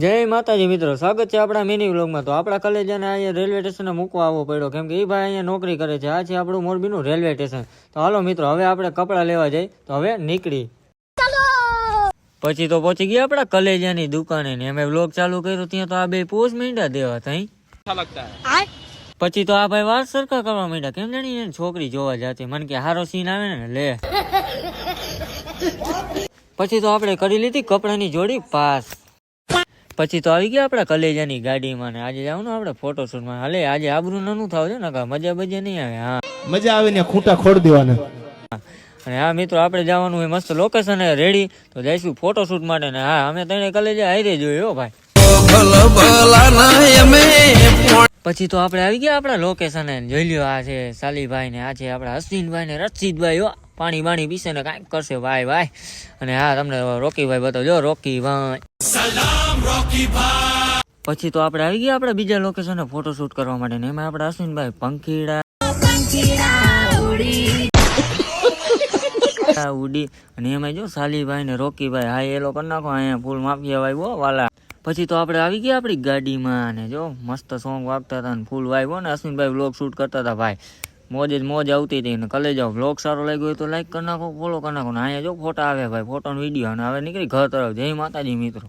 જય માતાજી મિત્રો, સ્વાગત છે આપણા મિની વ્લોગમાં। તો આપણા કલેજાને અહીંયા રેલવે સ્ટેશને મૂકવા આવવો પડ્યો, કેમ કે એ ભાઈ અહીંયા નોકરી કરે છે। આ છે આપણું મોરબીનું રેલવે સ્ટેશન। તો હાલો મિત્રો, હવે આપણે કપડાં લેવા જઈએ, તો હવે નીકળી। પછી તો પહોંચી ગયા આપણા કલેજાની દુકાને ને અમે વ્લોગ ચાલુ કર્યો, ત્યાં તો આ બે પોઝ માંડ્યા દેવા તઈ। પછી તો આ ભાઈ વાત સરખા કરવા માંડ્યા, કેમ જાણી છોકરી જોવા જાતી, મને કે હારો સીન આવે ને લે। પછી તો આપણે કરી લીધી કપડાની જોડી પાસ। પછી તો આવી ગયા આપડા કલેજાની ગાડીમાં ને આજે જાવ ને આપણે ફોટોશૂટમાં। હાલે આજે આબરૂ નનું થાવ છે ને, મજા બજા નહીં આવે। હા મજા આવે ને ખૂંટા ખોડ દેવાના। અને હા મિત્રો, આપણે જવાનું હોય મસ્ત લોકેશન રેડી, તો જઈશું ફોટોશૂટ માટે ને હા અમે તને કલેજા હારે જોયો ભાઈ। પછી તો આપણે આવી ગયા આપડા લોકેશન જોઈ લ્યો, આ છે સાલીભાઈ ને આ છે આપડા અશ્વિનભાઈ ને રક્ષિતભાઈ। હો પાણી બાણી પીશે ને કાંઈક કરશે ભાઈ ભાઈ। અને હા તમને રોકીભાઈ બતાવજો, રોકીભાઈ। પછી તો આપણે આવી ગયા આપડે બીજા લોકેશન ફોટોશૂટ કરવા માટે ને એમાં આપડા અશ્વિનભાઈ પંખીડા ઉડી અને એમાં જો સાલીભાઈ ને રોકીભાઈ હા એ લોકો નાખો અહીંયા ફૂલ માફિયા ભાઈ બો વાલા। પછી તો આપણે આવી ગયા આપડી ગાડીમાં ને જો મસ્ત સોંગ વાગતા હતા ને ફૂલ વાઈવો ને અશ્વિનભાઈ વ્લોગ શૂટ કરતા હતા ભાઈ। મોજ જ મોજ આવતી હતી ને કલેજા વ્લોગ સારો લાગ્યો હોય તો લાઈક કરી નાખો, ફોલો કરી નાખો ને અહીંયા જો ફોટા આવે ભાઈ, ફોટો વિડીયો। અને હવે નીકળી ઘર તરફ। જય માતાજી મિત્રો।